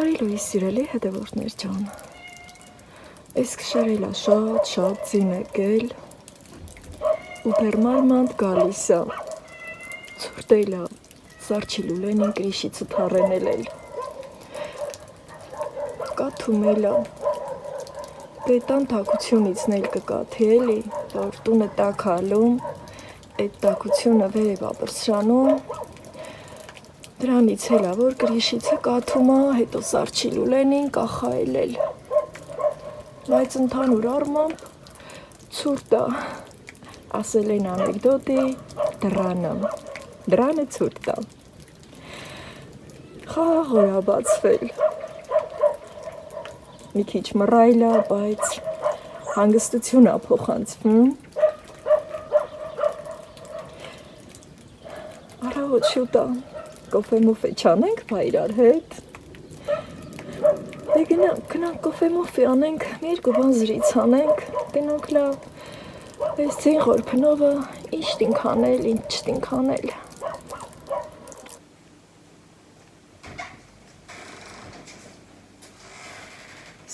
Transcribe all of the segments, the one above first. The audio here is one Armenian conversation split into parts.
Բարի լույս սիրելի հետևորդներ ջան, այս քշերելա շատ ձին եկել ու բերմարմանդ գալիս է, ցուրտելա, սարչիլուլենին կրիշիցը թարենելել, կաթումելա, պետան թակությունից նել կկաթի էլի, որ տունը տակալում, այդ տակությունը վերև ապրսրանում, դրանից հելա, որ կրիշիցը կաթումա, հետո սարչիլուլենին կախայելել, բայց ընդհանուր առմամբ ցուրտ է, ասել են անեկդոտի դրանը ցուրտ է, խաղ օր բացվել, մի քիչ մռայլ է, բայց հանգստություն է փոխանցվում, առավոտ շուտ է, կոֆե մոֆե չանենք բա իրար հետ, դե գնանք կոֆե մոֆե անենք, մի երկու բան զրից անենք, գնանք լավ, այս ձին խորփնովը ինչ տինք անել, ինչ չտինք անել,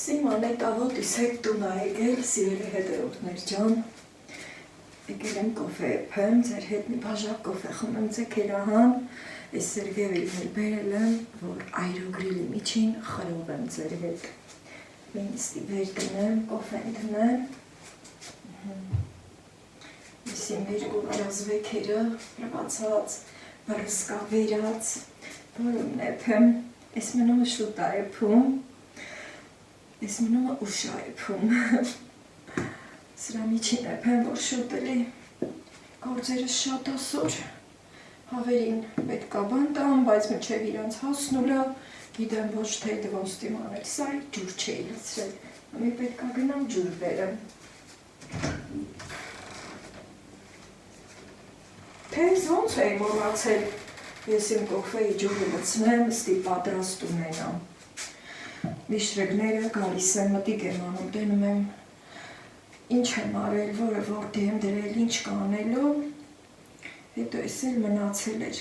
Սիման էտ ավոտիս հետ տուն է եկել, սիրելի հետևորդներ ջան, եկել եմ կոֆե եփեմ, ձեր հետ մի բաժակ կոֆե խմեմ ձեքերահան, Ես Սերգեյին էլ բերել եմ, որ այրոգրիլի միջին խրով եմ ձեր հետ, մինստի վեր դնեմ, կոֆեն դնեմ, ես իմ երկու վրազվեքերը լվացած, բրսկա վերած, որում եփեմ, ես մնումը շուտ է եփում, ես մնումը ուշ է եփում, սրա միջին եփեմ, որ շուտ էլի, գործերը շատ ասոր, Հավերին պետք է բան տամ, բայց մինչև իրանց հասնուլը, գիտեմ ոչ թե դվոց դիմանել, սա ջուր չէի լցրել, մի պետք է գնամ ջուր բերեմ։ Թեզ ոնց էի մոռացել, ես իմ կոֆեի ջուրը լցնեմ, ստի պատրաստ ունենամ։ Միշրեգները գալիս եմ, մտիկ եմ անում, դնում եմ, ինչ եմ արել, որը որտի եմ դրել, ինչ կանելու, Հետո ես էլ մնացել էր,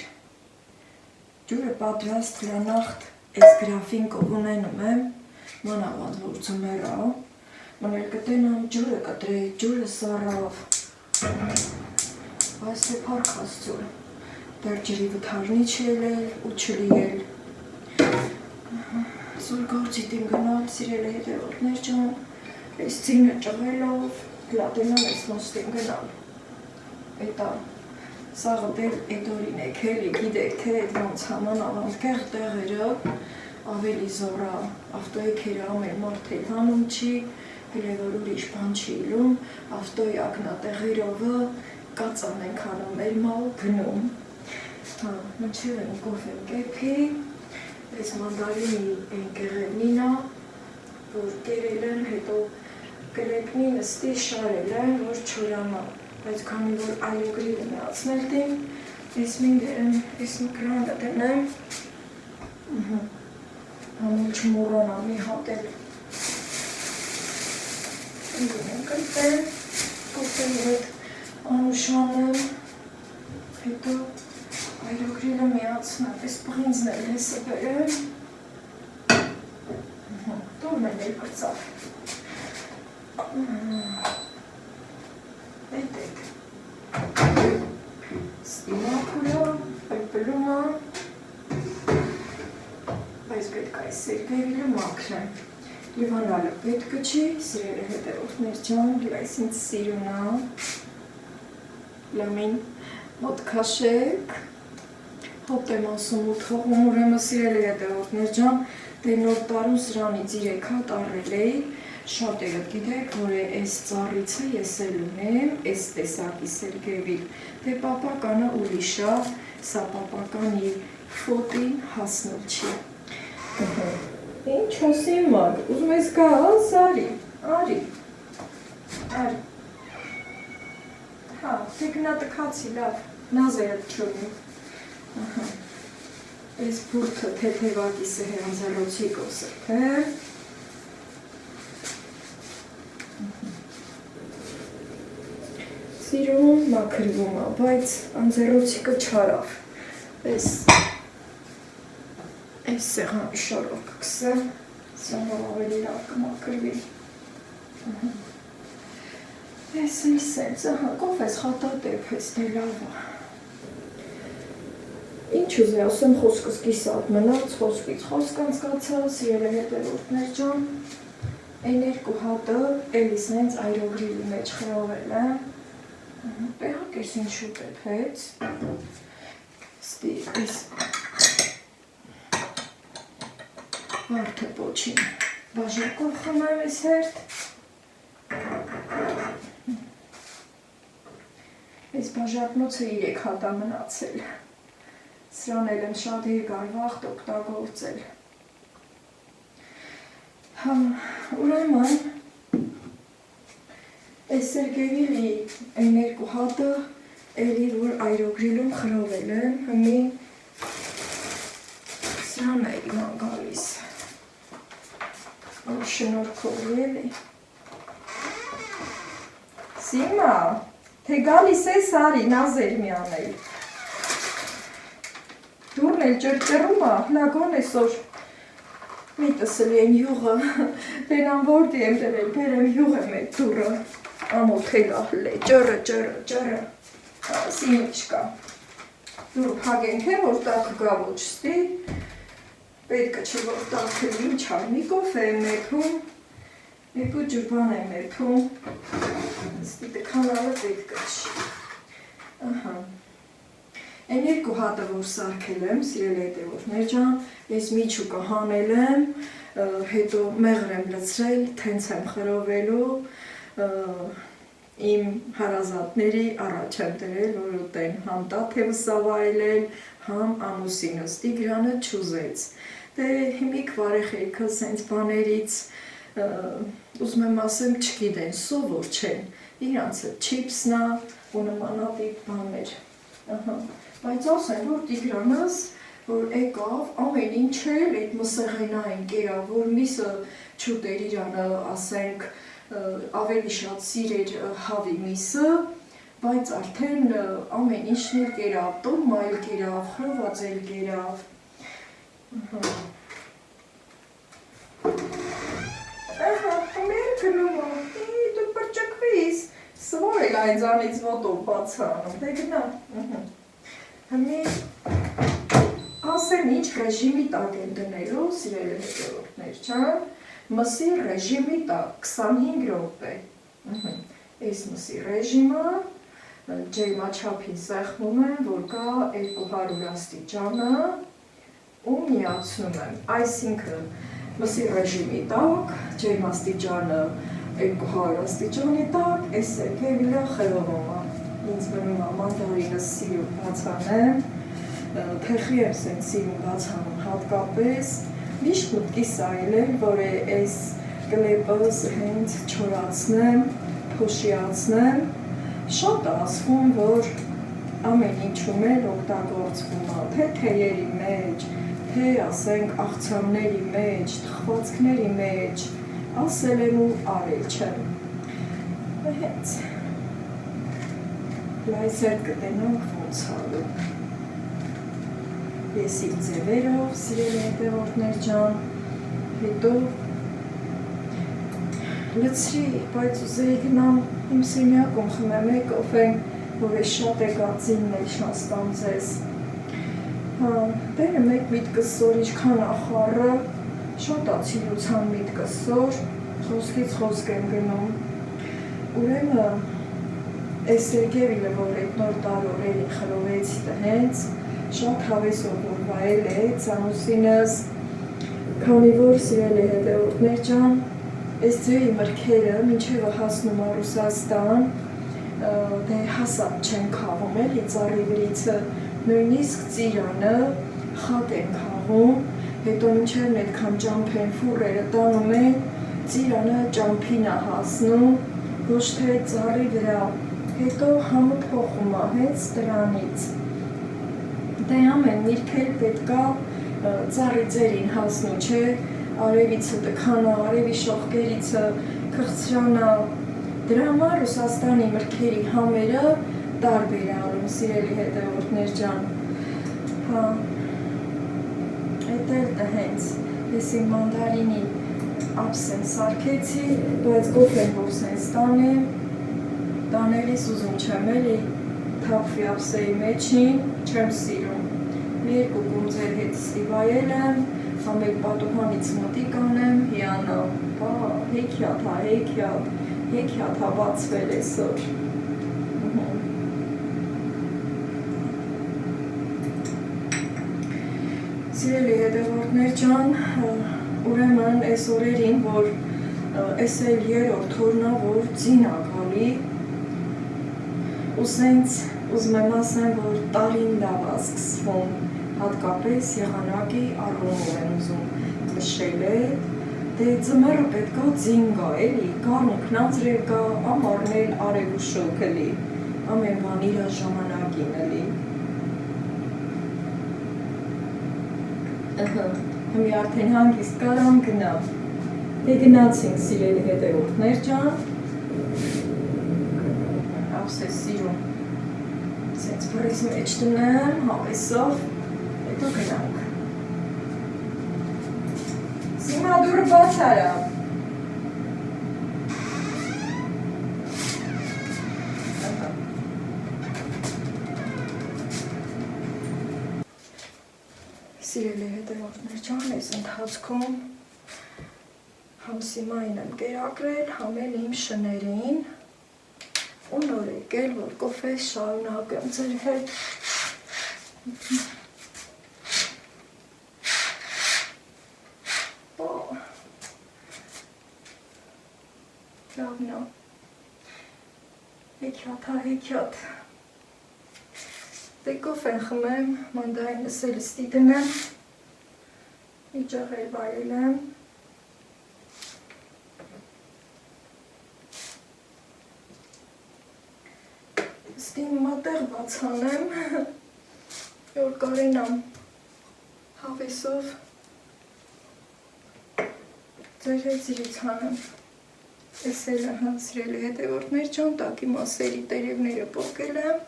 ջուրը պատրաստ լանախտ ես գրաֆինկով ունենում եմ, մանավանդ որ ձմեռա, մնել կտենամ ջուրը կտրեի, ջուրը սարավ, բայց է պարկ աստուր, դեր ջրի վթարնի չելել ու չլիել, սոր գործիտ իմ գնալ, սիրել է հետևորդներ ջան, ես ծինը ճղելով, լատենան ես մոստին գնալ, էտա, Սաղը դեր էդորին եք հելի, գիտեք թե էդ ոնց haman ավանդկեղ տեղերը ավելի զորա ավտոյքերը ամեն մարդ էլ հանում չի, հելե որ ուրիշ բան չի իլում, ավտոյի ակնատեղերովը կածան ենք հանում էլ մալ գնում, մնչև են կոֆեմ կեպի, ես մանդարինի են կեղևնինա, որ կերել են, հետո կրեկնի նստի շարել են, որ չորանա, բայց քանի որ այրոգրիլը միացնել դեմ, ես մի կրանդը դնեմ, համոլ չմորանա մի հատել, եմ կրտեմ, կոֆեի հետ անուշանեմ, հետո այրոգրիլը միացնեմ, ես պղինձն էլ հեսը բերեմ, տորն էլ կրծավ, Այդեք, ստիմապուրա, պրպլումա, բայց պետք է Սերգեյը մաքրեմ, լիվանալը պետքը չի, սիրել է հետևորդներ ջան, լայս ինձ սիրունա, լամին մոտ կաշեք, հոտ եմ ասում ու թողում ուրեմը սիրել է հետևորդներ ջան, դե նոր տարում սրանից 3 հատ առել էի, Շատերը գիտեք, որ այս ծառիցը ես էլ ունեմ, այս տեսակի Սերգեյի, դե պապականը ուրիշ է, սա պապականի ֆոտին հասնել չի։ Ինչ հոսի մակ, ուզում ես գաս, արի, հա, տեգնա տքացի, լավ, նազերդ չունի, այս բուրդը թեթևակիսը հերանձալոցի կոսրդ է, Սիրում մաքրվում է, բայց անձեռոցիկը չարավ, Այս սեղան շարով կքսեմ, սեղան ավելի լավ կմաքրվի։ Այս սենց, կոֆես խատատեպ ես, դե լավ է։ Ինչ ուզի ասեմ, խոսքս կիսատ մնաց, խոսքից խոսք անցկացա, սիրելի հետևորդներ ջան, այն երկու հատը էլի սենց այրոգրիլի մեջ խրովել եմ, տեղակ ես ինչու տեպեց, ստի ես վարդը պոչին բաժակով խմեմ ես հերդ, ես բաժակնոցը 3 հատա մնացել, սրան էլ եմ շատ երկար վաղտ օգտագործել, ուրեմն, այս Սերգեյի այն երկու հատը էլի որ այրոգրիլում խրովել եմ, հմի սրան է իման գալիս, որ շնորքով էլի։ Սիմա, թե գալիս է Սարի նազեր մի անել։ Դուրն էլ ճրճրում է, լագոն էսոր միտս էլ են յուղը, բենան որդի եմ դրել, բերեմ յուղ եմ էտ դուրը, ամոթել ահլ է, ճրը, սիմիչկա։ Դուր պագենք է, որ տակը գա ոչ ստի, պետքը չի որ տակը ինչ արմի կոֆե եմ մեթում, երկու ջուրբան եմ մեթում, ստի տքանալը պետքը չի։ Այն երկու հատը որ սարքել եմ, սիրելի հետևորդներ ջան, ես միջուկը հանել եմ, հետո մեղր եմ լցրել, թենց եմ խրովելու, իմ հարազատների առաջ եմ դրել, որ ուտեն համ տաթևը սավայելել, համ ամուսինս, Տիգրանը չուզեց։ Դե հիմիկ վարեխերքը սենց բաներից, ուզում եմ ասեմ, չգիտեն, սովոր չեն, իրանցը չիպսնա ու նմանատիպ բաներ։ Բայց ասեն, որ Տիգրանս, որ եկավ, ամեն ինչ էլ այդ մսեղենային կերավ, որ միսը չուտեր իրանը, ասենք, ավելի շատ սիրեր հավի միսը, բայց արդեն ամեն ինչն էլ կերավ, տորմա էլ կերավ, խրոված էլ կերավ։ Մեր գնում է, դու պրճկվիս, սվոր էլ այն ձանից ոտով բացանում, դե գնա։ Հմի ասեմ ինչ ռեժիմի տակ են դնելու, սիրելի հետևորդներ չան, մսի ռեժիմի տակ 25 րոպե։ Այս մսի ռեժիմը ջերմաչափին սեղմում եմ, որ կա 200 աստիճանը ու միացնում եմ, այսինքն մսի ռեժիմի տակ, ջերմաստիճանը 200 աստիճանի տակ, այս Սերգեյը խրովում է։ Ինձ մնում է մանդարինը սիրում բացանեմ, թեխի եմ սենց սիրում բացանում հատկապես, միշտ մտքիս այլել, որ այս կլեպս հենց չորացնեմ, փոշիացնեմ, շատ ասվում, որ ամեն ինչում էլ օգտագործվում է, թե թեյերի մեջ, թե ասենք աղցանների մեջ, թխվածքների մեջ, ասել եմ ու արել չեմ։ Հենց լայսեր կտենանք ոնց արու։ Ես իմ ձևերով, սիրելի հետևորդներ ջան, հետո լցրի, բայց ուզեի գնամ իմ սենյակում խմեմ կոֆեն, որ ես շատ է գածինն էլ շաստամ ձեզ։ Դերը մեկ միտքս սոր իչքան ախառը, շատ ացիլության միտքս սոր, խոսքից խոսք եմ գնում։ Ուրեմն այս Սերգեյը, որ այդ նոր տարօրերին խրովեցի տհենց, շատ հավեսով որ վայել է ամուսինս, քանի որ սիրելի հետևորդներ ջան, այս ձեի մրգերը մինչև հասնում է Ռուսաստան, դե հասած չեն քաղում էլի ծառի վրիցը, նույնիսկ ծիրանը խատ են քաղում, հետո մինչև այդքան ճամփ են ֆուրերը տանում են, ծիրանը ճամփին է հասնում, ոչ թե ծառի վրա, հետո համը փոխում է հենց դրանից։ Դե ամեն միրգել պետքա ծառի ձերին հասնու, չէ, արևիցը տքանա, արևի շողկերիցը քղցրանա, դրա համար Ռուսաստանի մրգերի համերը տարբեր է անում, սիրելի հետևորդներ ջան։ Այդ դելտը հենց ես իմ մանդարինի ապսեն սարքեցի, բայց գոֆեն որ սենց տանելիս ուզում չեմ էլի թափվի ապսեի մեջին, չեմ սիրում։ Մի երկու գունձեր հետ ստիվայել եմ, համեկ պատուհանից մտիկ անեմ, հիանամ, հեքյատ հա բացվել էսօր։ Սիրելի հետևորդներ ջան, ուրեմն այս օրերին, որ այս էլ երրորդ օրն ա, որ ձին ա գալի, ու սենց ուզում եմ ասեմ, որ տարին լավ ա սկսվում, հատկապես եղանակի առումով եմ ուզում նշել է, դե ձմեռը պետք ա ձին գա, էլի, գարունքն անձրև գա, ամառն էլ արև ու շոգ էլի, ամեն բան իր ժամանակին էլի։ Հիմի արդեն հանգիստ կարամ գնամ, դե գնացինք սիրելի հետևորդներ ջան, ապսես սիրում, սենց բրիս մեջ տնեմ, հավեսով, հետո գնանք։ Սիմա դուրը բաց արա։ Սիրելի հետևորդներ ջան, այս ընթացքում համ Սիմային եմ կերակրել, համ էլ իմ շներին ու նոր եկել, որ կոֆե շարունակեմ ձեր հետ։ Լավն ա, հեքյատ։ Դե կոֆեն խմեմ, մանդարինս էլ ստի դնեմ, մի ջաղել վայել եմ, ստի մատեղ բացանեմ, որ կարենամ հավեսով ձեր հետ զիրիցանեմ, ես էլ սիրելի հետևորդներ ջան, տակի մասերի տերևները պոկել եմ,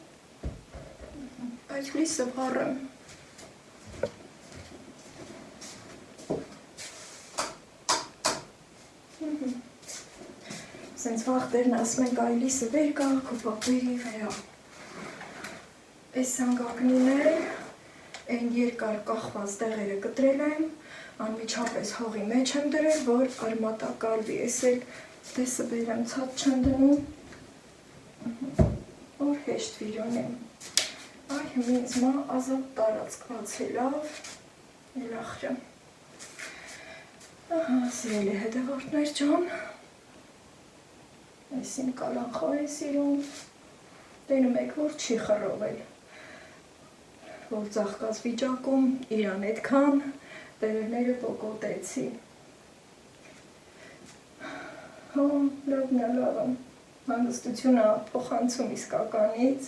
այդ լիսը վառեմ։ Սենց վաղտերն ասում ենք այ լիսը վեր կա, քո պապերի վրա։ Այս սանգակնին էլ այն երկար կախված տեղերը կտրել եմ, անմիջապես հողի մեջ եմ դրել, որ արմատակալվի, ես էլ տեսը բերեմ ցած չեմ դնում, որ հեշտ վիրոնեմ։ Այ հիմի ինձ մա ազատ տարածքված է լավ, էլ ախրը։ Ահա, սիրելի հետևորդներ ջան, այս իմ կալանխա է սիրում, տենում եք, որ չի խռովել, որ ծաղկած վիճակում իրան էդքան տերևները պոկոտեցի։ Հա, լավն է, լավը, հանգստությունը փոխանցում իսկականից,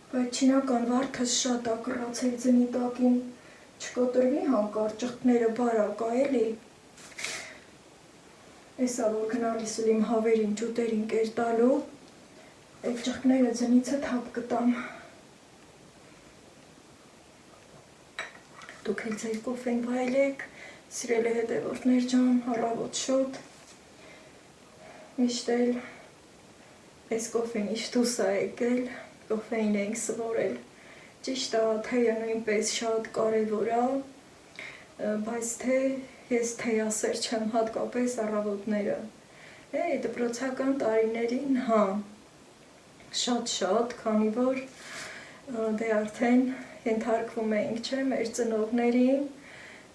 բայց չինական վարդս շատ ա կռացել ձնի տակին, չկոտրվի հանկարծ ճղթները բարակ ա էլի։ Էսա որ գնալիս էլ իմ հավերին ջուտերին կեր տալու, այդ ճղթները ձնիցը թափ կտամ։ Դուք էլ ձեր կոֆեն վայելեք, սիրելի հետևորդներ ջան, առավոտ շուտ, միշտ էլ այս կոֆեն իշտուս ա եկել, կոֆեին ենք սվորել, ճիշտ ա, թեյը նույնպես շատ կարևոր ա, բայց ես թեյասեր չեմ հատկապես առավոտները, դպրոցական տարիներին, հա, շատ, քանի որ դե արդեն ենթարկվում էինք, չէ, մեր ծնողներին,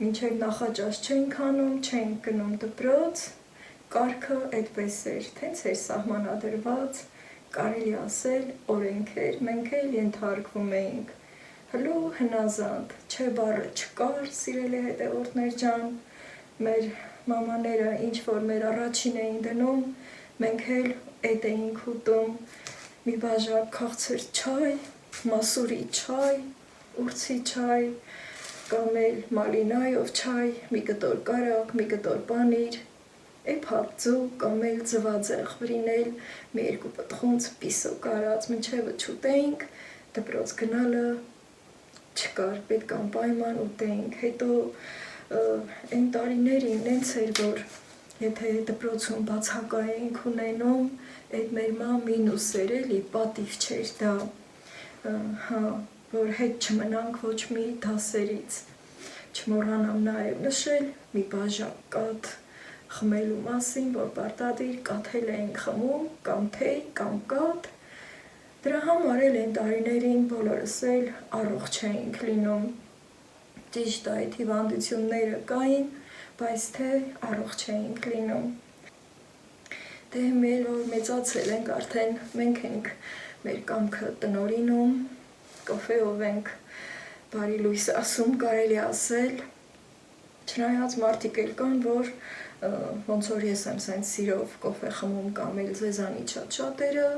մինչև նախաճաշ չենք անում, չենք գնում դպրոց, կարգը այդպես էր, թենց էր սահմանադրված, կարելի ասել օրենք էր, մենք էլ ենթարկվում էինք, հլու հնազանդ, չէ բառը չկար, սիրելի հետևորդներ ջան, մեր մամաները ինչ որ մեր առաջին էին դնում, մենք էլ էդ էինք ուտում, մի բաժակ քաղցր չայ, մասուրի չայ, ուրցի չայ, կամ էլ մալինայով չայ, մի կտոր կարակ, մի կտոր պանիր, փափձու կամ էլ ձվածեղ վրինել, մի երկու պտխունց պիսո կարած, մինչև չուտեինք, դպրոց գնալը չկար, պետք անպայման ուտեինք, հետո այն տարիներին նենց էր, որ եթե դպրոցում բացակա էինք ունենում, այդ մեր մամին ու էլի պատիվ չէր դա, որ հետ չմնանք ոչ մի դասերից, չմոռանամ նաև նշել մի բաժակ կաթ խմելու մասին, որ պարտադիր կաթել էինք խմում, կամ թեյ, կամ կաթ, դրա համար էլ այն տարիներին բոլորս էլ առողջ էինք լինում, ճիշտ այդ հիվանդությունները կային, բայց թե առողջ էինք լինում։ Դե մեր որ մեծացել ենք, արդեն մենք ենք մեր կամքը տնօրինում, կոֆեով ենք բարի լույս ասում, կարելի ասել, չնայած մարդիկ էլ կան, որ ոնց որ ես եմ սենց սիրով կոֆե խմում կամ էլ ձեզանից շատերը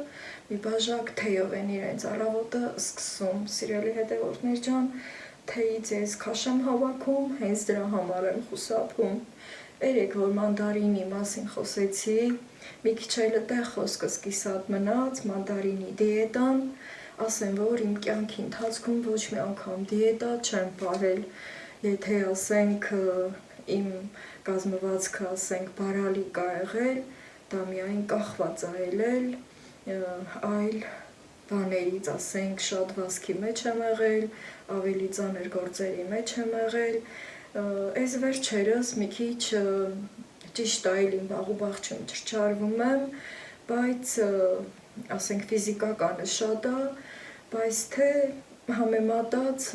մի բաժակ թեյով են իրենց առավոտը սկսում, սիրելի հետևորդներ ջան, թեյից ես քաշ եմ հավաքում, հենց դրա համար եմ խուսափում։ Երեք որ մանդարինի մասին խոսեցի, մի քիչ էլ այդտեղ խոսքս կիսատ մնաց, մանդարինի դիետան, ասեմ, որ իմ կյանքի ընթացքում ոչ մի անգամ դիետա չեմ պահել, եթե ասենք իմ կազմվածքը ասենք բարալիկ ա եղել, դա միայն կախված ա ելել, այլ բաներից ասենք շատ վազքի մեջ եմ եղել, ավելի ծանր գործերի մեջ եմ եղել, այս վերջերս մի քիչ ճիշտ այլ իմ բաղուբաղ չեմ չրչարվում եմ, բայց ասենք ֆիզիկականը շատ ա, բայց թե համեմատած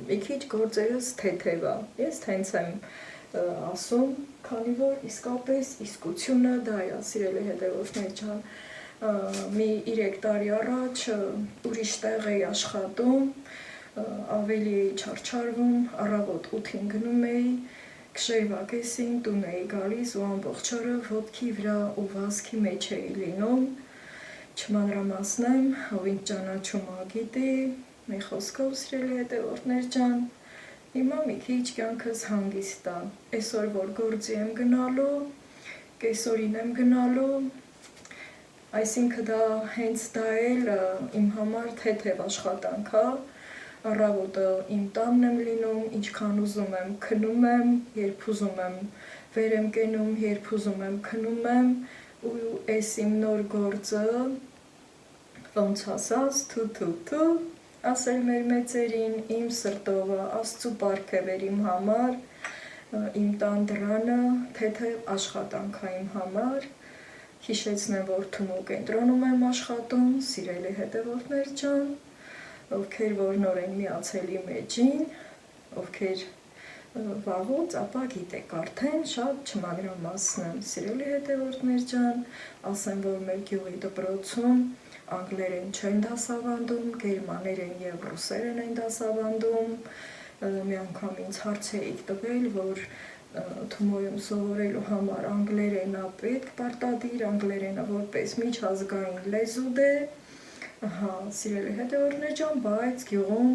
մի քիչ գործերս թեթև ա, ես հենց եմ ասում, քանի որ իսկապես իսկությունը դա է, սիրելի հետևորդներ ջան, մի 3 տարի առաջ ուրիշ տեղ էի աշխատում, ավելի էի չարչարվում, առավոտ 8-ին գնում էի, գիշերվա կեսին տուն էի գալիս ու ամբողջ օրը ոտքի վրա ու վազքի մեջ էի լինում, չմանրամասնեմ, ով ինձ ճանաչում ա գիտի, մի խոսքով սիրելի հետևորդներ ջան, հիմա մի քիչ կյանքս հանգիստ ա, այսօր որ գործի եմ գնալու, կեսօրին եմ գնալու, այսինքն դա հենց դա էլ իմ համար թեթև աշխատանք ա, առավոտը իմ տանն եմ լինում, ինչքան ուզում եմ քնում եմ, երբ ուզում եմ վեր եմ կենում, երբ ուզում եմ քնում եմ, ու այս իմ նոր գործը, ոնց ասած, թու, ասել մեր մեծերին, իմ սրտով Աստծու պարգև էր իմ համար, իմ տան դռանը թեթև աշխատանք ա իմ համար, հիշեցնեմ, որ Թումո կենտրոնում եմ աշխատում, սիրելի հետևորդներ ջան, ովքեր որ նոր են միացել իմ էջին, ովքեր վաղուց, ապա գիտեք արդեն շատ չմանրամասն, սիրելի հետևորդներ ջան, ասեմ, որ մեր գյուղի դպրոցում անգլերեն չեն դասավանդում, գերմաներեն և ռուսերեն են դասավանդում, մի անգամ ինձ հարց էիք տվել, որ Թումոյում սովորելու համար անգլերենը պետք պարտադիր, անգլերենը որպես միջազգային լեզու դե, սիրելի հետևորդներ ջան, բայց գյուղում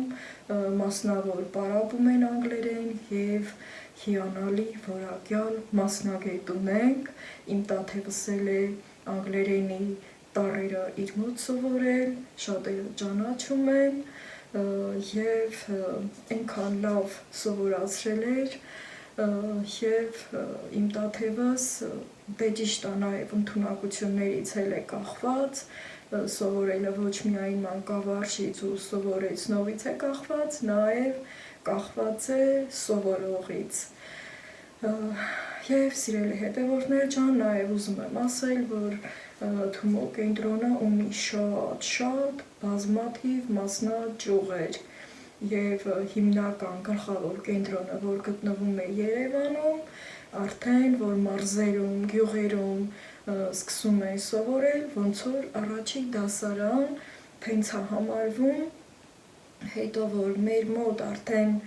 մասնավոր պարապում են անգլերեն և հիանալի որակյալ մասնագետ ունենք, իմ տաթևս էլ է անգլերենի տառերը իր մոտ սովորել, շատերը ճանաչում են և այնքան լավ սովորացրել էր և իմ տաթևս դե ճիշտ ա նաև ընդունակություններից էլ է կախված, սովորելը ոչ միայն մանկավարժից ու սովորեցնողից է կախված, նաև կախված է սովորողից։ Եվ սիրելի հետևորդներ ջան, նաև ուզում եմ ասել, որ Թումո կենտրոնը ունի շատ բազմաթիվ մասնաճյուղեր և հիմնական գլխավոր կենտրոնը, որ գտնվում է Երևանում, արդեն որ մարզերում, գյուղերում սկսում են սովորել, ոնց որ առաջի դասարան հենց ա համարվում, հետո որ մեր մոտ արդեն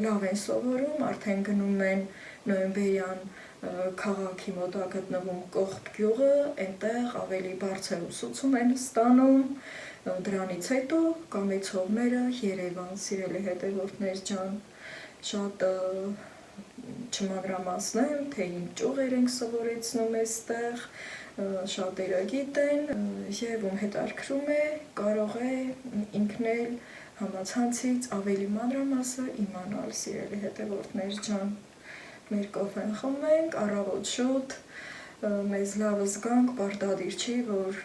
լավ են սովորում, արդեն գնում են նոյեմբերյան քաղաքի մոտ ա գտնվում Կողբ գյուղը, այնտեղ ավելի բարձր ուսուցում են ստանում, դրանից հետո կամեցողները Երևան, սիրելի հետևորդներ ջան, շատ չմանրամասնեմ, թե ինչ ճյուղեր ենք սովորեցնում այստեղ, շատերը գիտեն և ում հետաքրքրում է, կարող է ինքն էլ համացանցից ավելի մանրամասը իմանալ, սիրելի հետևորդներ ջան։ Մեր կոֆեն խմենք, առավոտ շուտ, մեզ լավ զգանք, պարտադիր չի, որ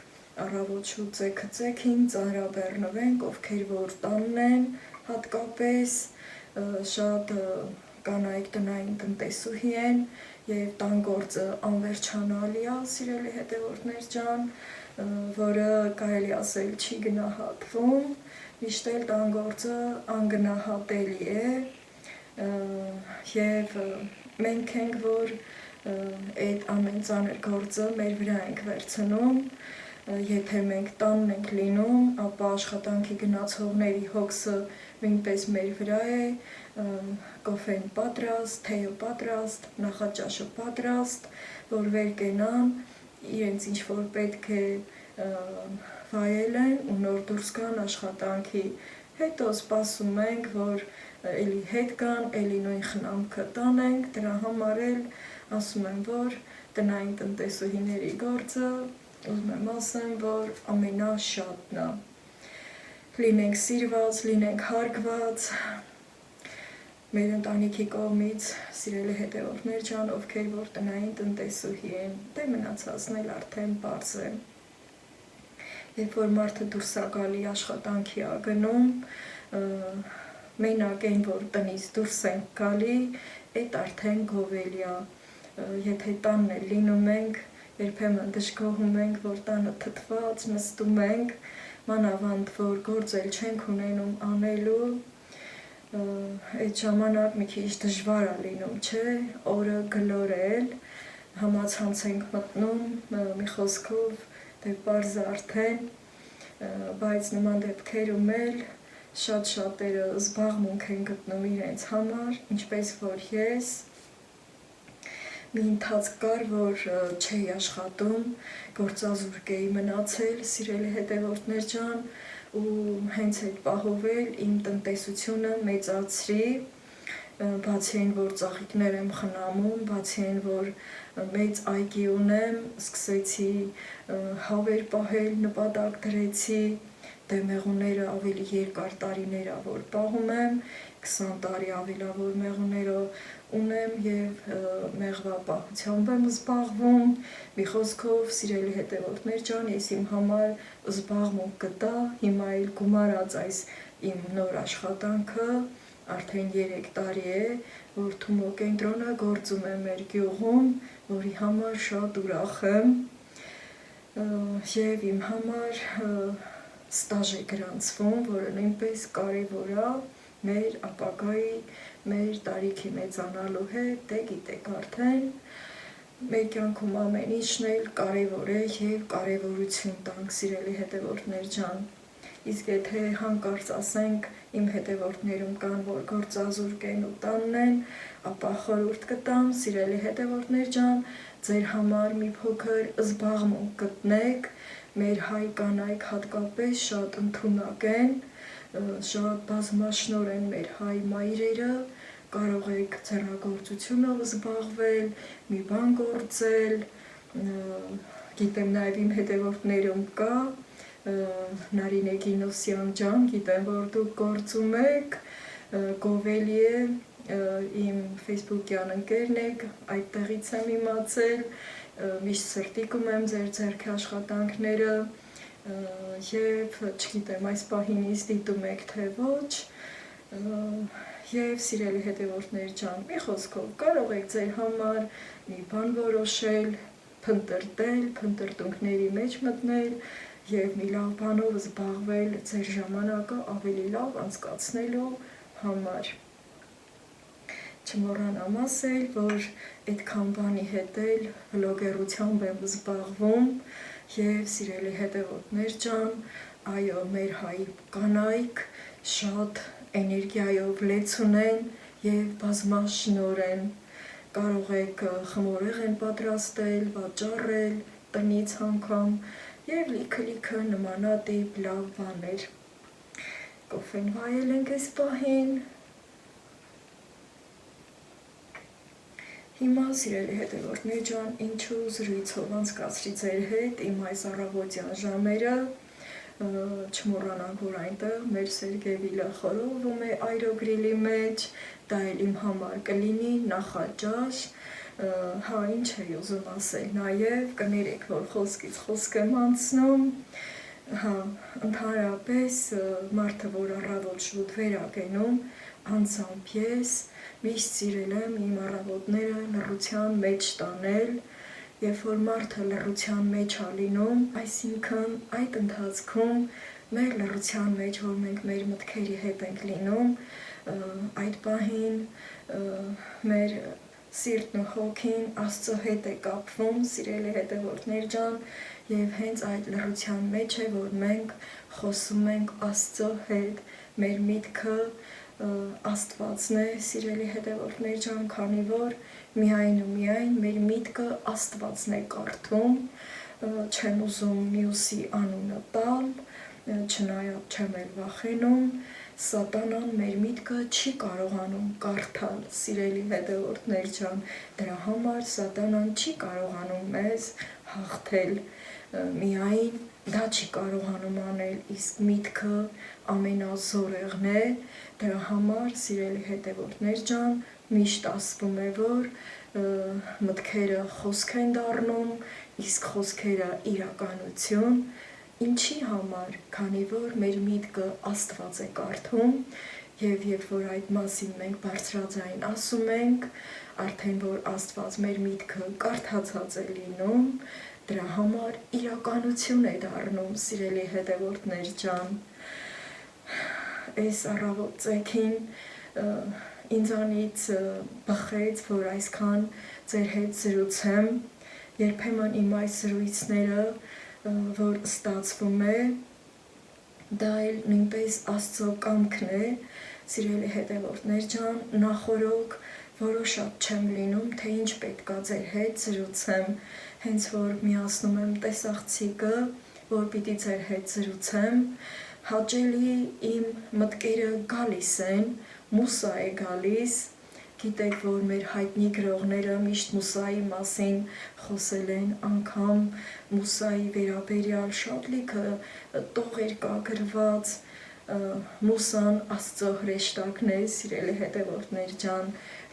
առավոտ շուտ ձեքը-ձեքին ծանրաբեռնվենք, ովքեր որ տանն են, հատկապես շատ կանայք տնային տնտեսուհի են, և տան գործը անվերջանալի է, սիրելի հետևորդներ ջան, որը կարելի ասել չի գնահատվում, միշտ էլ տան գործը անգնահատելի է, և մենք ենք, որ այդ ամեն ծանր գործը մեր վրա ենք վերցնում, եթե մենք տանն ենք լինում, ապա աշխատանքի գնացողների հոգսը նույնպես մեր վրա է, կոֆեն պատրաստ, թեյը պատրաստ, նախաճաշը պատրաստ, որ վեր կենան, իրենց ինչ-որ պետք է վայել են ու նոր դուրս գան աշխատանքի, հետո սպասում ենք, որ էլի հետ գան, էլի նույն խնամքը տանենք, դրա համար էլ ասում եմ, որ տնային տնտեսուհիների գործը, ուզում եմ ասեմ, որ ամենաշատն է, լինենք սիրված, լինենք հարգված, մեր ընտանիքի կողմից, սիրելի հետևորդներ ջան, ովքեր որ տնային տնտեսուհի են, դե մնացածն էլ արդեն պարզ է։ Երբ որ մարդը դուրս է գալի աշխատանքի է գնում, մենակ այն, որ տնից դուրս ենք գալի, այդ արդեն գովելի է, եթե տանն էլ լինում ենք, երբեմն դժգոհում ենք, որ տանը թթված, նստում ենք, մանավանդ, որ գործ էլ չենք ունենում անելու, այդ ժամանակ մի քիչ դժվար է լինում, չէ, օրը գլորել, համացանց ենք մտնում, մի խոսքով, դե պարզ է արդեն, բայց նման դեպքերում էլ շատ շատերը զբաղմունք են գտնում իրենց համար, ինչպես որ ես, մի ընթացք կար, որ չէի աշխատում, գործազուրկ էի մնացել, սիրելի հետևորդներ ջան, ու հենց այդ պահով էլ իմ տնտեսությունը մեծացրի, բացի այն, որ ծաղիկներ եմ խնամում, բացի այն, որ մեծ այգի ունեմ, սկսեցի հավեր պահել, նպատակ դրեցի, դե մեղուները ավելի երկար տարիներ ա, որ պահում եմ, 20 տարի ավելավոր մեղուներով ունեմ և մեղվապահությամբ եմ զբաղվում, մի խոսքով, սիրելի հետևորդներ ջան, ես իմ համար զբաղմունք գտա, հիմա էլ գումարած այս իմ նոր աշխատանքը, արդեն 3 տարի է, որ Թումո կենտրոնը գործում է մեր գյուղում, որի համար շատ ուրախ եմ, և իմ համար ստաժ է գրանցվում, որը նույնպես կարևոր է մեր ապագայի, մեր տարիքի մեծանալու հետ, դե գիտեք արդեն, մեր կյանքում ամեն ինչն էլ կարևոր է և կարևորություն տանք, սիրելի հետևորդներ ջան, իսկ եթե հանկարծ ասենք իմ հետևորդներում կան, որ գործազուրկ են ու տանն են, ապա խորհուրդ կտամ, սիրելի հետևորդներ ջան, ձեր համար մի փոքր զբաղմունք գտնեք, մեր հայ կանայք հատկապես շատ ընդունակ են, շատ բազմաշնորհ են մեր հայ մայրերը, կարող եք ձեռագործությունով զբաղվել, մի բան գործել, գիտեմ նաև իմ հետևորդներում կա, Նարինե Գինոսյան ջան, գիտեմ, որ դուք գործում եք, գովելի է, իմ ֆեյսբուքյան ընկերն եք, այդտեղից եմ իմացել, միշտ սրտիկում եմ ձեր ձեռքի աշխատանքները և չգիտեմ, այս պահինից դիտում եք թե ոչ, և սիրելի հետևորդներ ջան, մի խոսքով կարող եք ձեր համար մի բան որոշել, փնտրել, փնտրտունքների մեջ մտնել և մի լավ բանով զբաղվել ձեր ժամանակը ավելի լավ անցկացնելու համար։ Չմոռանամ ասել, որ այդքան բանի հետ էլ վլոգերությամբ եմ զբաղվում և սիրելի հետևորդներ ջան, այո, մեր հայ կանայք շատ էներգիայով լեցուն են և բազմաշնորհ են, կարող եք խմորեղեն պատրաստել, վաճառել, տնից անգամ և լիքը նմանատիպ լավ բաներ, կոֆեն վայել ենք այս պահին, հիմա սիրելի հետևորդներ ջան, ինչու զրույցով անցկացրի ձեր հետ իմ այս առավոտյան ժամերը, չմոռանանք, որ այնտեղ մեր Սերգեյվիլը խորովում է այրոգրիլի մեջ, դա էլ իմ համար կլինի նախաճաշ, հա, ինչ էի ուզում ասել, նաև կներեք, որ խոսքից խոսք եմ անցնում, հա, ընդհանրապես մարդը, որ առավոտ շուտ վերագենում, անձամբ ես միշտ սիրել եմ իմ առավոտները լռության մեջ տանել, երբ որ մարդը լռության մեջ է լինում, այսինքն այդ ընթացքում մեր լռության մեջ, որ մենք մեր մտքերի հետ ենք լինում, այդ պահին մեր սիրտն ու հոգին Աստծո հետ է կապվում, սիրելի հետևորդներ ջան, եւ հենց այդ լռության մեջ է, որ մենք խոսում ենք Աստծո հետ, մեր միտքը Աստվածն է, սիրելի հետևորդներ ջան, քանի որ միայն ու միայն մեր միտքը Աստվածն է կարդում, չեմ ուզում մյուսի անունը տալ, չնայած չեմ էլ վախենում, Սատանան մեր միտքը չի կարողանում կարդալ, սիրելի հետևորդներ ջան, դրա համար Սատանան չի կարողանում մեզ հաղթել, միայն դա չի կարողանում անել, իսկ միտքը ամենազորեղն է, դրա համար, սիրելի հետևորդներ ջան, միշտ ասվում է, որ մտքերը խոսք են դառնում, իսկ խոսքերը իրականություն, ինչի համար, քանի որ մեր միտքը Աստված է կարդում, եւ երբ որ այդ մասին մենք բարձրաձայն ասում ենք, արդեն որ Աստված մեր միտքը կարդացած է լինում, դրա համար իրականություն է դառնում, սիրելի հետևորդներ ջան, այս առավոտ ծեքին ինձանից բխեց, որ այսքան ձեր հետ զրուցեմ, երբեմն իմ այս զրույցները, որ ստացվում է, դա էլ նույնպես Աստծո կամքն է, սիրելի հետևորդներ ջան, նախորոք որոշակ չեմ լինում, թե ինչ պետքա ձեր հետ զրուցեմ, հենց որ միացնում եմ տեսախցիկը, որ պիտի ձեր հետ զրուցեմ, հաճելի իմ մտքերը գալիս են, մուսա է գալիս, գիտեք, որ մեր հայտնի գրողները միշտ մուսայի մասին խոսել են, անգամ մուսայի վերաբերյալ շատ լիքը տողեր կա գրված, մուսան Աստծո հրեշտակն է, սիրելի հետևորդներ ջան,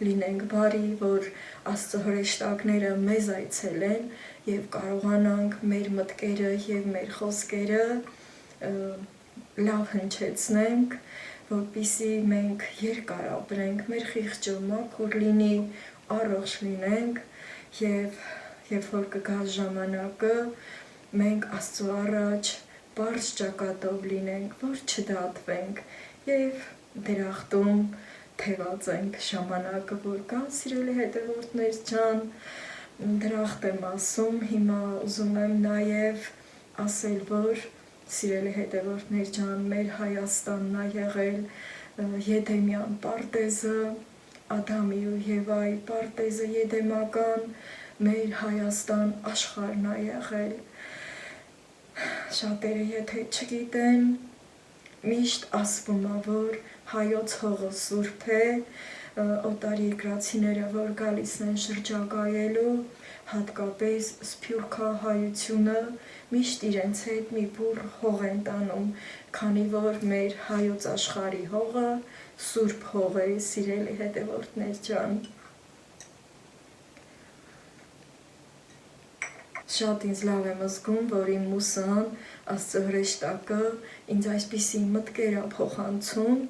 լինենք բարի, որ Աստծո հրեշտակները մեզ այցելեն եւ կարողանանք մեր մտքերը եւ մեր խոսքերը լավ հնչեցնենք, որպեսզի մենք երկար ապրենք, մեր խիղճը մաքուր լինի, առողջ լինենք եւ երբ որ կգա ժամանակը, մենք Աստծո առաջ բարձ ճակատով լինենք, որ չդատվենք եւ դրախտում թևածենք ժամանակը, որ կա, սիրելի հետևորդներ ջան, դրախտ եմ ասում, հիմա ուզում եմ նաեւ ասել, որ սիրելի հետևորդներ ջան, մեր Հայաստանն ա եղել Եդեմյան պարտեզը, Ադամի ու Եվայի պարտեզը եդեմական, մեր Հայաստան աշխարհն ա եղել, շատերը եթե չգիտեն, միշտ ասվում է, որ հայոց հողը սուրբ է, օտարերկրացիները, որ գալիս են շրջագայելու, հատկապես սփյուռքահայությունը միշտ իրենց հետ մի բուռ հող են տանում, քանի որ մեր հայոց աշխարհի հողը սուրբ հող է, սիրելի հետևորդներ ջան։ Շատ ինձ լավ եմ զգում, որ իմ մուսան, Աստծո հրեշտակը ինձ այսպիսի մտքեր ա փոխանցում,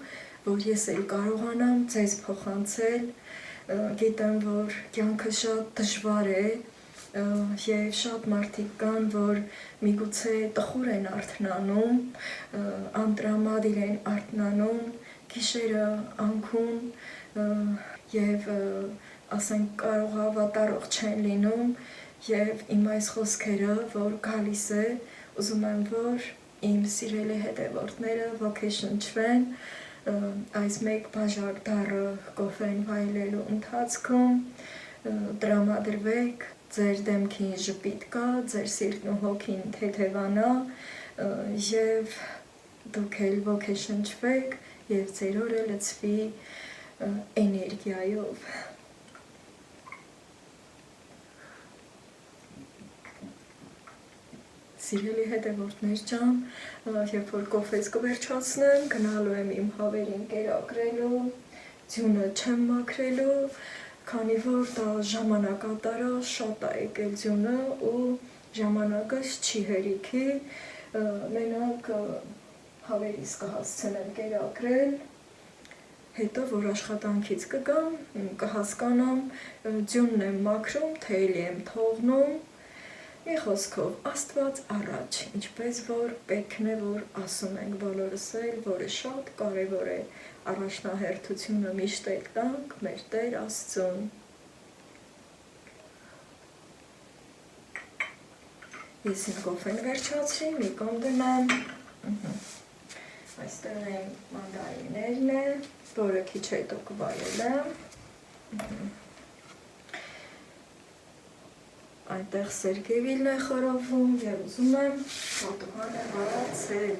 որ ես էլ կարողանամ ձեզ փոխանցել, գիտեմ, որ կյանքը շատ դժվար է եւ շատ մարդիկ կան, որ միգուցե տխուր են արթնանում, անտրամադիր են արթնանում, գիշերը անքուն եւ ասենք կարող ավատարող չեն լինում եւ իմ այս խոսքերը, որ գալիս է, ուզում եմ, որ իմ սիրելի հետևորդները ոգեշնչվեն այս մեկ բաժակ դառը կոֆեն վայելելու ընթացքում, տրամադրվեք, ձեր դեմքին ժպիտ կա, ձեր սիրտն ու հոգին թեթևանա եւ դուք էլ ոգեշնչվեք եւ ձեր օրը լցվի էներգիայով։ Սիրելի հետևորդներ ջան, երբ որ կոֆեզ կվերջացնեմ, գնալու եմ իմ հավերին կերակրելու, ձյունը չեմ մաքրելու, քանի որ դա ժամանակատարա շատ է եկել ձյունը ու ժամանակս չի հերիքի, մենակ հավերիս կհասցնեմ կերակրել, հետո որ աշխատանքից կգամ, կհասկանամ ձյունն եմ մաքրում, թե էլի եմ թողնում, մի խոսքով Աստված առաջ, ինչպես որ պետքն է, որ ասում ենք բոլորս էլ, որը շատ կարևոր է առաջնահերթությունը միշտ էլ տանք մեր Տեր Աստծուն։ Ես իմ կոֆեն վերջացրի, մի կողմ դնեմ, այստեղ եմ մանդարիններն է, որը քիչ հետո կվայել եմ, այնտեղ սերկևիլն է խորովում և ուզում եմ պատուհանը հարացել,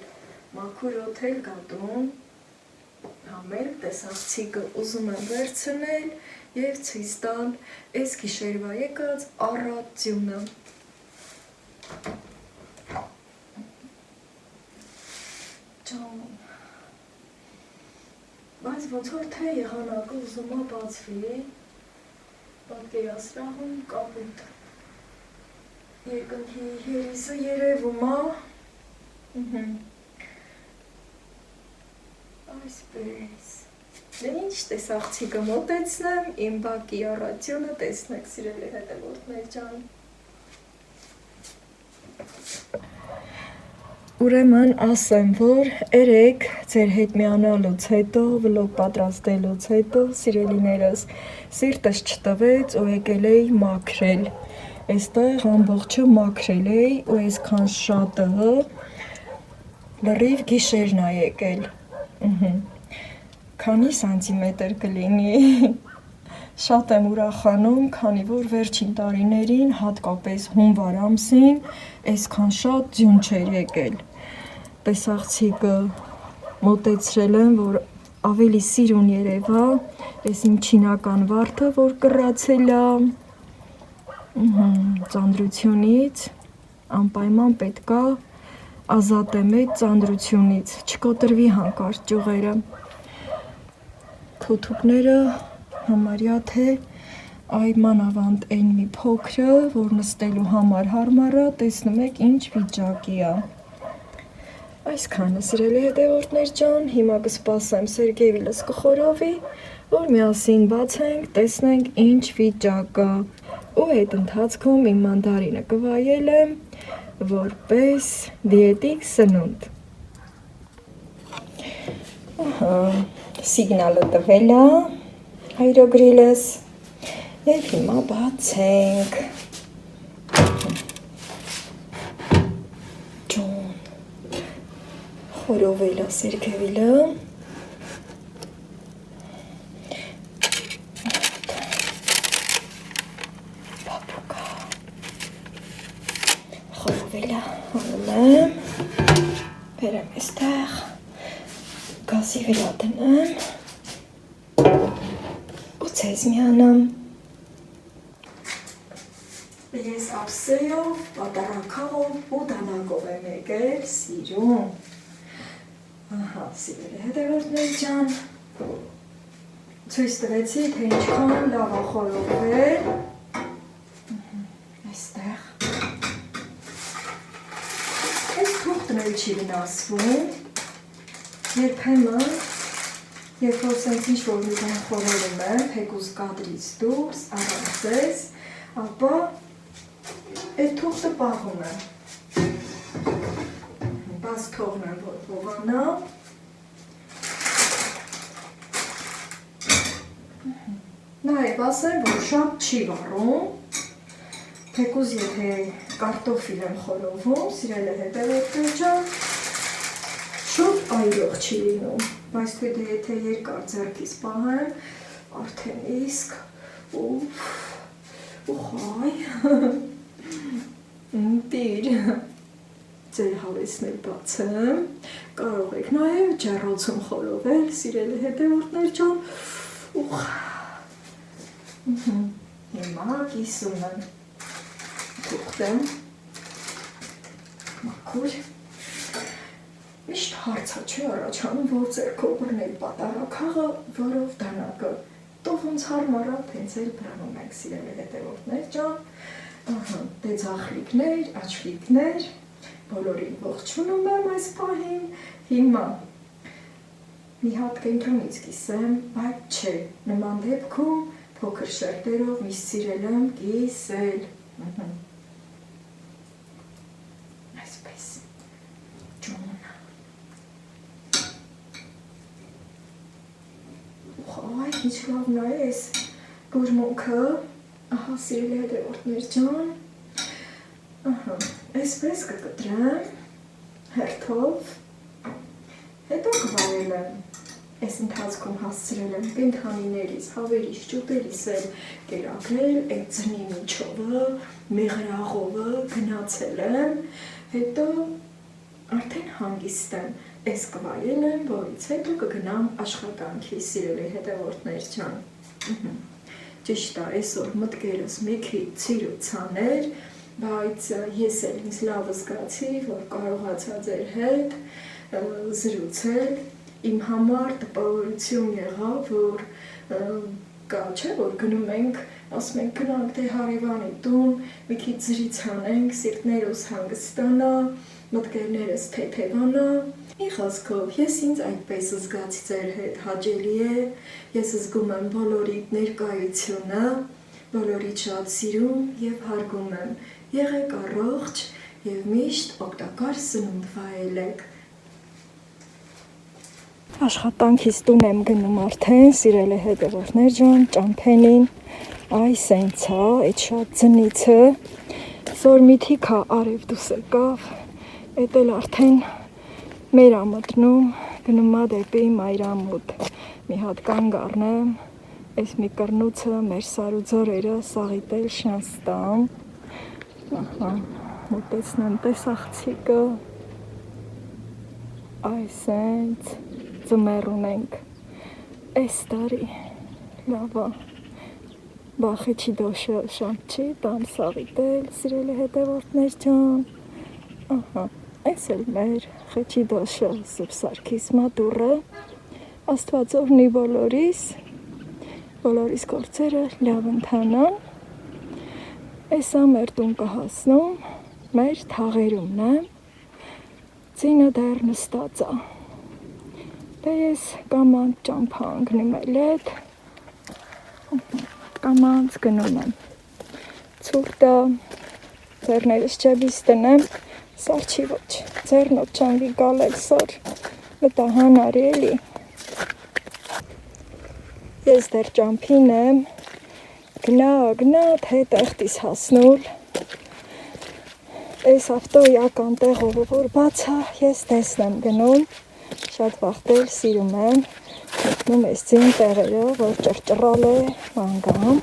մաքուր օդել գատուն, համել տեսախցիկը ուզում եմ վերցնել և ցույց տալ այս գիշերվա եկած առատ ձյունը։ Բայց ոնց որ թե եղանակը ուզում է բացվի, պատկերասրահում կապույտ երկնքի երիսը երևում է, այսպես, դե ինչ տեսախցիկը մոտեցնեմ, իմ բակի առատյունը տեսնեք սիրելի հետևորդներ ջան։ Ուրեմն ասեմ, որ երեկ ձեր հետ միանալուց հետո, վլոգ պատրաստելուց հետո, սիրելիներս, սիրտս չտվեց ու եկել էի մաքրել, այստեղ ամբողջը մաքրել էի ու այսքան շատը լրիվ գիշերն է եկել, քանի սանտիմետր կլինի, շատ եմ ուրախանում, քանի որ վերջին տարիներին, հատկապես հունվար ամսին, այսքան շատ ձյուն չէր եկել, տեսախցիկը մոտեցրել եմ, որ ավելի սիրուն երևա, այս իմ չինական վարդը, որ կռացել է, ծանրությունից, անպայման պետքա ազատեմ այդ ծանրությունից, չկոտրվի հանկարծ ճյուղերը, թութուկները համարյա թե այ մանավանդ այն մի փոքրը, որ նստելու համար հարմար է, տեսնում եք ինչ վիճակի է։ Այսքանը սիրելի հետևորդներ ջան, հիմա կսպասեմ սերկևիլս կխորովի, որ միասին բացենք, տեսնենք ինչ վիճակ է, ու այդ ընթացքում իմ մանդարինը կվայելեմ, որպես դիետիկ սնունդ։ Սիգնալը տվել է հայրոգրիլս և հիմա բացենք։ Խորովել է սերկևիլը։ Պապուկա։ Խորովել է, հանում եմ, բերեմ այստեղ, գազի վրա դնեմ ու ցեզ միանամ։ Ես ափսեով, պատառաքաղով ու դանակով եմ եկել սիրուն։ Ահա, սիրելի հետևորդներ ջան, ցույց տվեցի, թե ինչքան լավ է խորովել, այստեղ, այս թուղթն էլ չի վնասվում, երբեմն, երբ որ սենց ինչ-որ մի բան խորովում եմ, թեկուզ կադրից դուրս, առանց ձեզ, ապա այդ թուղթը պահում եմ, բաց թողնեմ, որ հովանա, նաև ասեմ, որ շատ չի վառում, թեկուզ եթե կարտոֆիլ եմ խորովում, սիրելի հետևորդներ ջան, շուտ այրող չի լինում, բայց թե եթե երկար ձեռքից պահեմ, արդեն իսկ, ուխայ, դիր, ձեր հավեսներ բացեմ, կարող եք նաև ջեռոցում խորովել, սիրելի հետևորդներ ջան, հիմա կիսում եմ թուղթը, մաքուր։ Միշտ հարցա չի առաջանում, որ ձերքով բռնել պատարագաղը, որով դանակը։ Տո ոնց հարմարա, հենց էլ բռնում ենք սիրելի հետևորդներ ջան։ Դե ձախլիկներ, աչլիկներ, բոլորին ողջունում եմ այս պահին։ Հիմա մի հատ կենտրոնից կիսեմ, բայց չէ, նման դեպքում փոքր շերտերով միշտ սիրել եմ կիսել։ Այսպես, ջուն։ Այ, ինչ լավն է այս գուրմունքը, ահա սիրելի հետևորդներ ջան, այսպես կկտրեմ հերթով, հետո կվարել եմ, այս ընթացքում հասցրել եմ կենդանիներից, հավերից, ճուտերից էլ կերակրել, այդ ձնի միջովը, մեղրաղովը գնացել եմ, հետո արդեն հանգիստ եմ, այս կվայել եմ, որից հետո կգնամ աշխատանքի սիրելի հետևորդներ ջան։ Ճիշտ է, այսօր մտքերս մի քիչ ցիրուցան էր, բայց ես էլ ինձ լավ զգացի, որ կարողացա ձեր հետ զրուցել, իմ համար տպավորություն եղավ, որ կա չէ, որ գնում ենք, ասում ենք գնանք թե հարևանի տուն, մի քիչ զրիցանենք, սիրտներս հանգստանա, մտքերներս թեթևանա։ Մի խոսքով, ես ինձ այդպես զգացի ձեր հետ, հաճելի է, ես զգում եմ բոլորիդ ներկայությունը, բոլորիդ շատ սիրում և հարգում եմ, եղեք առողջ և միշտ օգտակար սնունդ վայելեք։ Աշխատանքից տուն եմ գնում արդեն, սիրելի հետևորդներ ջան, ճամփենին, այ սենց է, այդ շատ ձնիցը, զոր մի թիքա արևդուս եկավ, էդ էլ արդեն մեր ամտնում, գնում ա դեպի մայրամուտ, մի հատ կանգ առնեմ, այս մի կռնուցը մեր սարուձորերը սաղիտել շանստան, մոտեցնեմ տեսախցիկը, այսենց ձմեռ ունենք, այս տարի լավա, բախիչի դոշը շանտ չի, տան սաղիտել, սիրելի հետևորդներ ջան, այս էլ մեր խեչի դոշը Սուրբ Սարգիս մատուռը, Աստված օրհնի բոլորիս գործերը լավ ընթանան, այսա մեր տուն կհասնում, մեր թաղերումն եմ, ծինը դեռ նստած է, դե ես կամանց ճամփա ընկնում էլ էդ, կամանց գնում եմ, ցուրտը, ձեռներս ջեբիս տնեմ, սար չի ոչ, ձեռնոտ չանգի գալել սար, մտահանարի էլի, ես դեռ ճամփին եմ, գնա, թե տեղտիս հասնուլ, այս ավտոյական տեղով որ բաց է, ես տեսնեմ գնում, շատ վախտել սիրում եմ, մտնում ես ձին տեղերը, որ ճռճռալ է, մանգամ,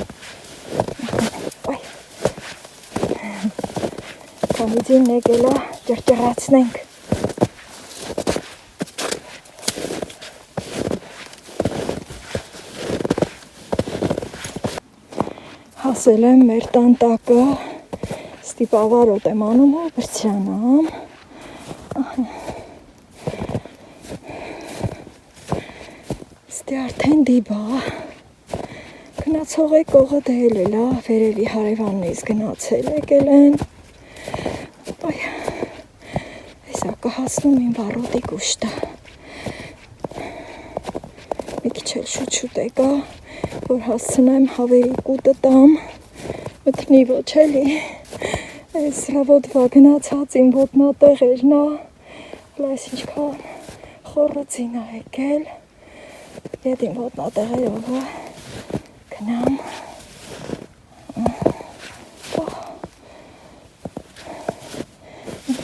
քանի ձին եկել է, ճռճռացնենք, հասել եմ մեր տան տակը, ստիպավարոտ եմ անում ու բրցյանամ, ստի արդեն դիբա, գնացող է կողը դել էլա, վերևի հարևաններից գնացել եկել են, այսա կհասնում իմ վարոտի գուշտը, մի քիչ էլ շուտ եկա, որ հասցնեմ հավերի կուտը տամ, մտնի ոչ էլի, այս ռավոտվա գնացած իմ ոտնատեղերն է, այս ինչքան խորրոցին է եկել, ետ իմ ոտնատեղերովը գնամ,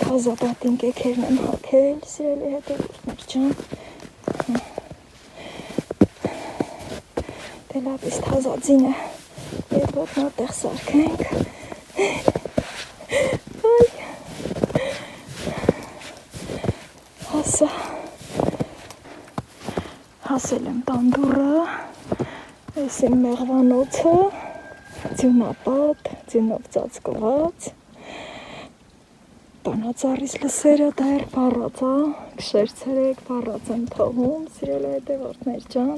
թազապատին կեքերն եմ հակել, սիրելի հետևորդներ ջան, դե լավ ես թազածինը ետ ոտնատեղ սարքենք, հասել եմ տանդուրը, այս իմ մեղվանոցը, ձյունապատ, ձյունով ծածկված, Տանածառից լսերը դեռ վառած է, քշերցերեք վառած եմ թողում, սիրելի հետևորդներ ջան։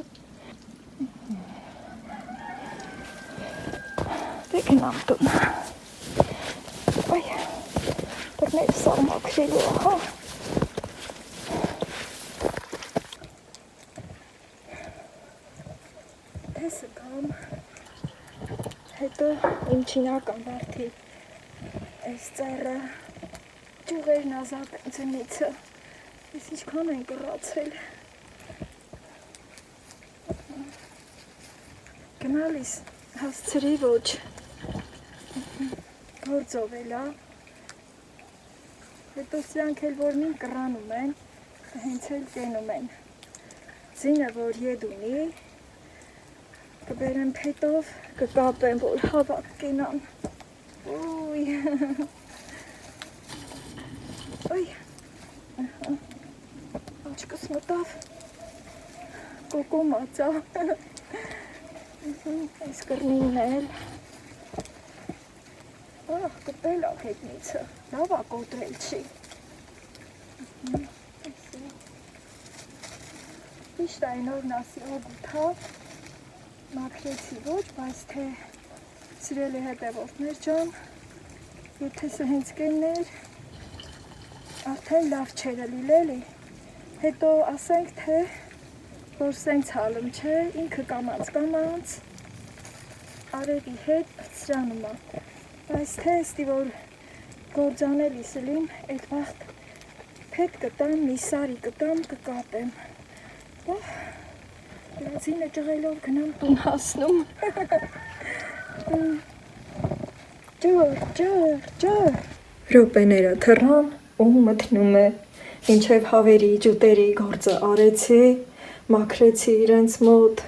Դե գնամ տուն։ Այ, դեռ սարմակրելու է, հա։ Տեսը կամ, հետո իմ չինական վարդի այս ծառը ճյուղերն ազատ են ձնիցը, ես ինչքան են կռացել։ Գնալիս հասցրի ոչ, գործով էլ է, հետո սրանք էլ որ մին կռանում են, հենց էլ կենում են։ Ձինը որ եդ ունի, կբերեմ փետով, կկապեմ, որ հավաք կենան։ Ոյ, ոյ, աչկս մտավ, կոկո մացա, այս կրնինն էլ, կպել ա հետնիցը, լավ ա կոտրել չի, իշտ այն օրն ասի ոգութավ, մաքրեցի ոչ, բայց թե սիրելի հետևորդներ ջան, եթե սա հենց կեններ, արդեն լավ չերը լիլելի, հետո ասենք թե, որ սենց հալում չէ, ինքը կամած, արևի հետ պրծրանում է, բայց թե ստի որ գործանել իսլիմ, այդ վաղտ պետ կտամ, միսարի կտամ, կկապեմ, Լազինը ճղելով գնամ տուն հասնում։ Ջր։ Ռոպեները թռան ու մթնում է, ինչև հավերի ջուտերի գործը արեցի, մաքրեցի իրենց մոտ,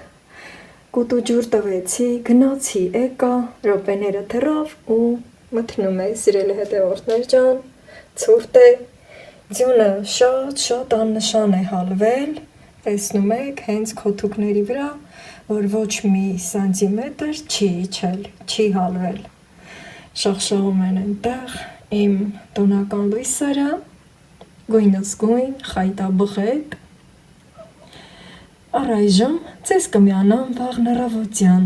կուտու ջուր տվեցի, գնացի, եկա, ռոպեները թռավ ու մթնում է, սիրելի հետևորդներ ջան, ցուրտ է, ձյունը շատ աննշան է հալվել, տեսնում եք, հենց քոթուկների վրա, որ ոչ մի սանտիմետր չի իջել, չի հալվել։ Շախշաղում են այնտեղ իմ տոնական լույսերը, գույնս գույն, խայտաբղետ։ Առայժմ ձեզ կմիանամ վաղ նռավոտյան։